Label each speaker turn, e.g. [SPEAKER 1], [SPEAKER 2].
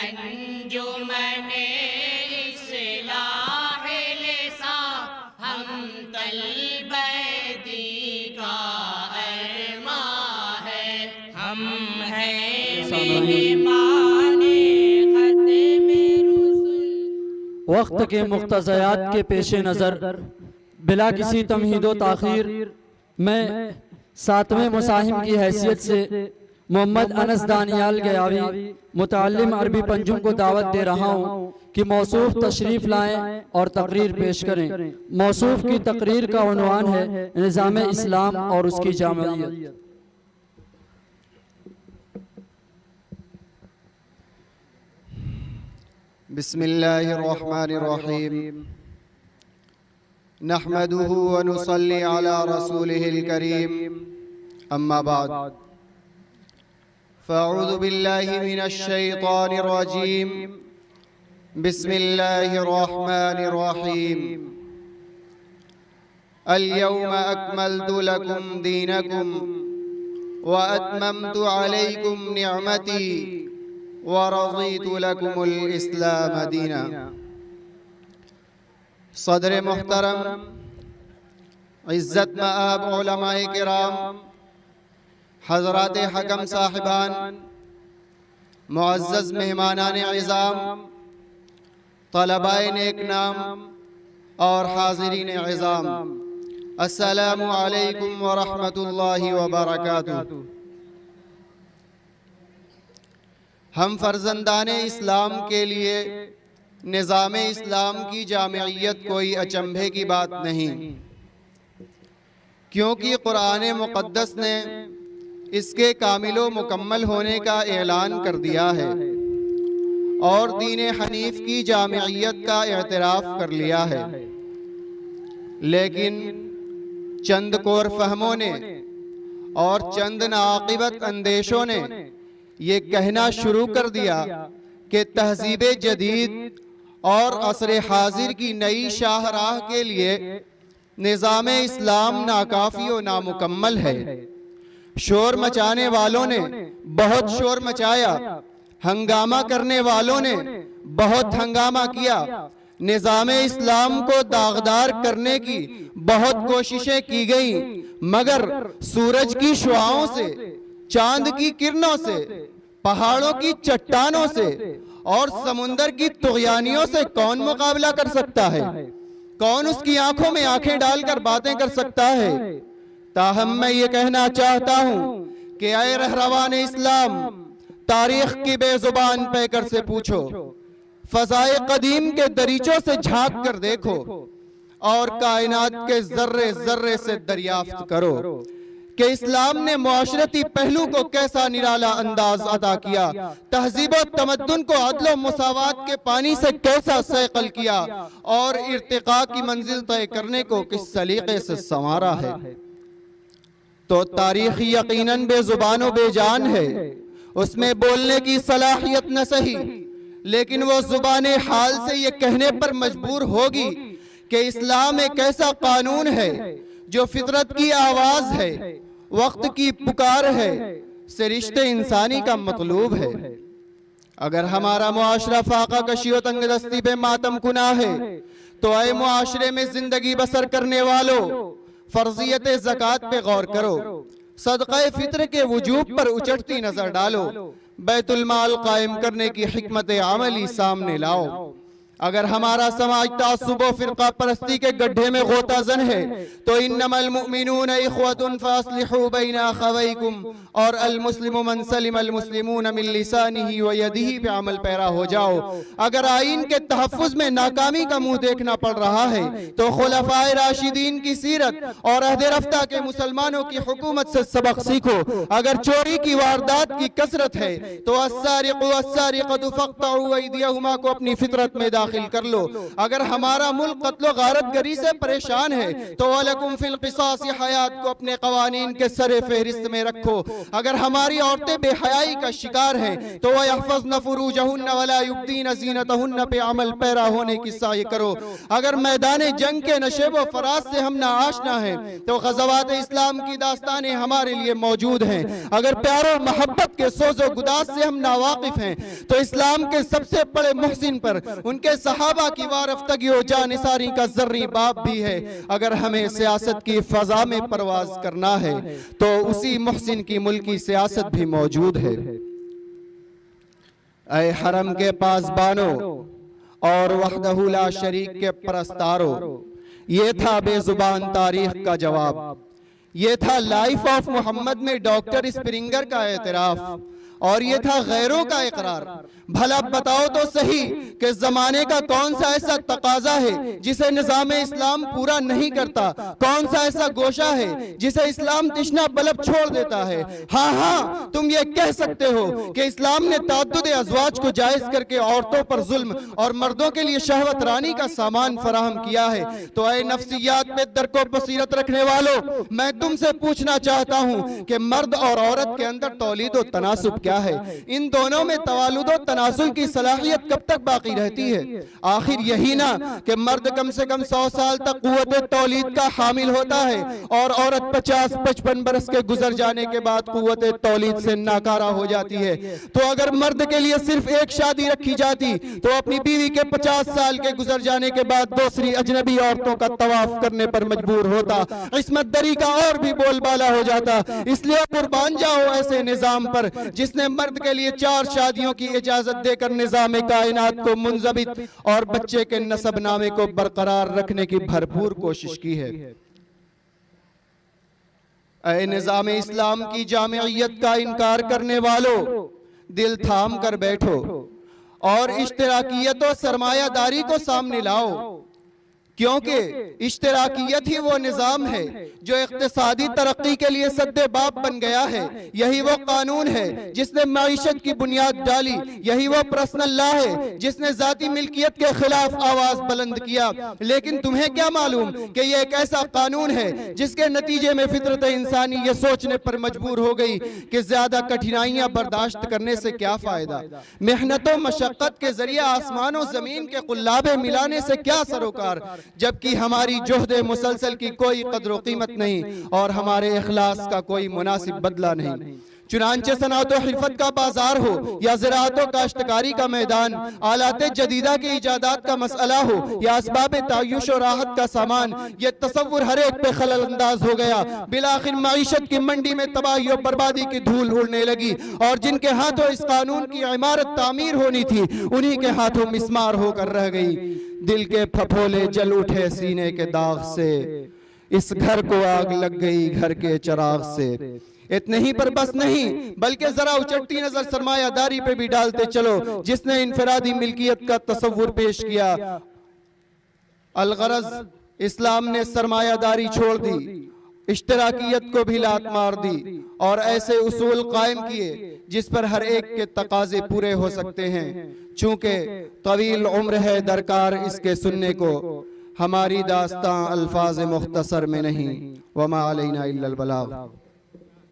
[SPEAKER 1] अंजुमने इस्लाह लिसा हम तलबदी का अरमा है, हम हैं मेहमाने खत्मे रुसूल।
[SPEAKER 2] वक्त के मुख्तज़यात के पेश नज़र बिला किसी तमहीदो ताख़ीर मैं 7वें मुसाहिम की हैसियत से मोहम्मद अनस दानियाल गयावी मुतअल्लिम अरबी पंजुम को दावत दे रहा हूँ कि मौसूफ तशरीफ़ लाएं और तकरीर पेश करें। मौसूफ की तकरीर का उन्वान है निज़ाम इस्लाम और उसकी जामियत।
[SPEAKER 3] बिस्मिल्लाहिर्रहमानिर्रहीम नहमदुहु व नुसल्ली अला रसूलिहिल करीम अम्मा बाद फ़अऊज़ु बिल्लाहि मिनश शैतानिर रजीम बिस्मिल्लाहिर्रहमानिर्रहीम अल-यौमा अकमलतु लकुम दीनकुम व अतममतु अलैकुम निअमती व रज़ीतु लकुमुल इस्लाम दीना। सदर मुहतरम, इज़्ज़त मआब उलमाए किराम, हज़रात हकम साहिबान, मुअज़्ज़ज़ मेहमानान इज़ाम, तलबाए नेक नाम और हाज़िरीन इज़ाम, अस्सलामु अलैकुम व रहमतुल्लाहि व बरकातुहू। हम फ़र्ज़ंदाने इस्लाम के लिए निज़ाम इस्लाम की जामियत कोई अचंभे की बात नहीं, क्योंकि कुरान मुक़द्दस ने इसके कामिलो मुकम्मल होने का ऐलान कर दिया है और दीन हनीफ की जामियत का एतराफ़ कर लिया है। लेकिन चंद कोर फहमों ने और चंद नाक़िबत अंदेशों ने ये कहना शुरू कर दिया कि तहज़ीब जदीद और असरे हाजिर की नई शाहराह के लिए निज़ाम इस्लाम नाकाफ़ी और नामुकम्मल है। शोर मचाने वालों ने बहुत शोर मचाया, हंगामा करने वालों ने बहुत हंगामा किया, निज़ाम इस्लाम को दागदार करने की बहुत कोशिशें की गई, मगर सूरज की शुआओं से, चांद की किरणों से, पहाड़ों की चट्टानों से और समुंदर की तुग़यानियों से कौन मुकाबला कर सकता है? कौन उसकी आंखों में आंखें डालकर बातें कर सकता है? ताहम मैं ये कहना चाहता हूँ कि आए रहरवान इस्लाम, तारीख की बेजुबान पैकर से पूछो, फ़ज़ाए कदीम के दरीचों से झांक कर देखो और कायनात के जर्रे जर्रे से दरियाफ्त करो कि इस्लाम ने मुआशरती पहलू को कैसा निराला अंदाज अदा किया, तहजीब और तमद्दुन को अदल और मुसावात के पानी से कैसा सैकल किया और इर्तिका की मंजिल तय करने को किस सलीके से संवारा है। तो तारीख यकीनन बेजुबान बेजान है, उसमें बोलने की सलाहियत न सही, लेकिन वो जुबान हाल से ये कहने पर मजबूर होगी कि इस्लाम एक ऐसा कानून है जो फितरत की आवाज है, वक्त की पुकार है, सरिश्ते इंसानी का मतलूब है। अगर हमारा मुआशरा फाका कशी व तंगदस्ती पे मातम कुना है तो आए मुआशरे में जिंदगी बसर करने वालों, फर्जियत ज़कात पे गौर करो, सदक़े फित्र के वजूब पर उचटती नजर डालो, बैतुल माल कायम करने की हिकमत अमली सामने लाओ। अगर हमारा समाज तासुब व फिरका परस्ती के गड्ढे में गोताजन है तो इन्नमल मुमिनून इख्वतुन फास्लिहू बैन अखवैकुम और अल मुस्लिमु मन सलिमल मुस्लिमून मिन लिसानिही व यदिही पे अमल पैरा हो जाओ। अगर आइन के तहफ़्फ़ुज़ में नाकामी का मुंह देखना पड़ रहा है तो खुलफाए राशिदीन की सीरत और अहद रफ्ता के मुसलमानों की हुकूमत से सबक सीखो। अगर चोरी की वारदात की कसरत है तो अस्सारिक़ु वस्सारिक़तु फ़क़्तऊ अयदियहुमा को अपनी फितरत में दाखिल दाखिल कर लो। अगर हमारा मुल्क कत्लो गारत गरी से परेशान है तो वलकुम फिल क़िसास हयात को अपने कवानीन के सरे फहरिस्त में रखो। अगर हमारी औरतें बेहयाई का शिकार हैं तो वह यहफ़ज़्न फ़ुरूजहुन्न वला युब्दीन ज़ीनतहुन्न पे अमल पैरा होने की साई करो। अगर मैदान जंग के नशेब व फराज से हम ना आशना है तो ग़ज़वात इस्लाम की दास्तानें हमारे लिए मौजूद हैं। अगर प्यारो मोहब्बत के सोज़ो गुदास से हम नावाकिफ हैं तो इस्लाम के सबसे बड़े मुहसिन पर उनके सहाबा की वारफ्तगी व जानिसारी का ज़र्री बाब भी है। अगर हमें सियासत की फ़ज़ा में परवाज करना है तो उसी मुहसिन की मुल्की सियासत भी मौजूद है। ऐ हरम के पासबानो और वहदहु ला शरीक के परस्तारो, ये था बेजुबान तारीख का जवाब। ये था लाइफ ऑफ मोहम्मद में डॉक्टर स्प्रिंगर का एतराफ और ये था गैरों का इकरार। भला बताओ तो सही कि जमाने का कौन सा ऐसा तकाजा है जिसे निजाम इस्लाम पूरा नहीं करता? कौन सा ऐसा गोशा है जिसे इस्लाम तिश्ना बलब छोड़ देता है? हाँ हाँ, तुम ये कह सकते हो कि इस्लाम ने ताद्दुद अज़वाज को जायज करके औरतों पर जुल्म और मर्दों के लिए शहवत रानी का सामान फराहम किया है। तो ऐ नफ्सियात पे दरको बसीरत रखने वालों, मैं तुमसे पूछना चाहता हूँ कि मर्द और औरत के अंदर तौलीद और तनासुब क्या है? इन दोनों में तवालुद और तनासुल की सलाहियत कब तक बाकी रहती है? आखिर यही ना कि मर्द कम से कम 100 साल तक कुव्वत तौलीद का हामिल होता है और औरत 50-55 बरस के गुजर जाने के बाद कुव्वत तौलीद से नाकारा हो जाती है। तो अगर मर्द के लिए सिर्फ एक शादी रखी जाती तो अपनी बीवी के 50 साल के गुजर जाने के बाद दूसरी अजनबी औरतों का तवाफ करने पर मजबूर होता, इस्मत दरी का और भी बोलबाला हो जाता। इसलिए कुर्बान जाओ ऐसे निजाम पर जिसने मर्द के लिए 4 शादियों की इजाजत देकर निजाम कायनात को मुंजबित और बच्चे के नसबनामे को बरकरार रखने की भरपूर कोशिश की है। ऐ निजाम इस्लाम की जामियत का इनकार करने वालों, दिल थाम कर बैठो और इश्तिराकियत और सरमायादारी को सामने लाओ, क्योंकि इश्तिराकियत ही वो निज़ाम है जो इक्तिसादी तरक्की के लिए सद्दे बाब बन गया है। यही वो कानून है जिसने मईशत की बुनियाद डाली। यही वो पर्सनल लॉ है जिसने जाती मिल्कियत के खिलाफ आवाज बुलंद किया। लेकिन तुम्हें क्या मालूम कि ये एक ऐसा कानून है जिसके नतीजे में फितरत इंसानी ये सोचने पर मजबूर हो गई कि ज्यादा कठिनाइयां बर्दाश्त करने से क्या फायदा, मेहनत और मशक्कत के जरिए आसमान और जमीन के कुल्लाबे मिलाने से क्या सरोकार, जबकि हमारी जोहदे मुसलसल की कोई कदर कीमत नहीं और हमारे इखलास का कोई मुनासिब बदला नहीं। चुनांचे सनात और हिरफत का बाजार हो या ज़राअत और काश्तकारी का मैदान, आलाते जदीदा की इजादात का मसला हो या असबाब तायुश और राहत का सामान, ये तसव्वुर हर एक पे खलल अंदाज हो गया। बिलाखिर माइशत की मंडी में तबाही और बर्बादी की धूल उड़ने लगी और जिनके हाथों इस कानून की इमारत तामीर होनी थी उन्हीं के हाथों मिस्मार होकर रह गई। दिल के फफोले जल उठे सीने के दाग से, इस घर को आग लग गई घर के चिराग से। इतने ही पर बस नहीं बल्कि जरा उचटती नजर सरमायादारी पे भी डालते चलो जिसने इनफरादी मिल्कियत का तसव्वुर पेश किया। अलगरज इस्लाम ने सरमायादारी छोड़ दी, इश्तराकियत को भी लात मार दी और ऐसे उसूल कायम किए जिस पर हर एक के तकाजे पूरे हो सकते हैं। चूंकि तवील उम्र है दरकार इसके सुनने को, हमारी दास्तां अल्फाज मुख्तसर में नहीं। वमा अलैना इल्लल बलाग।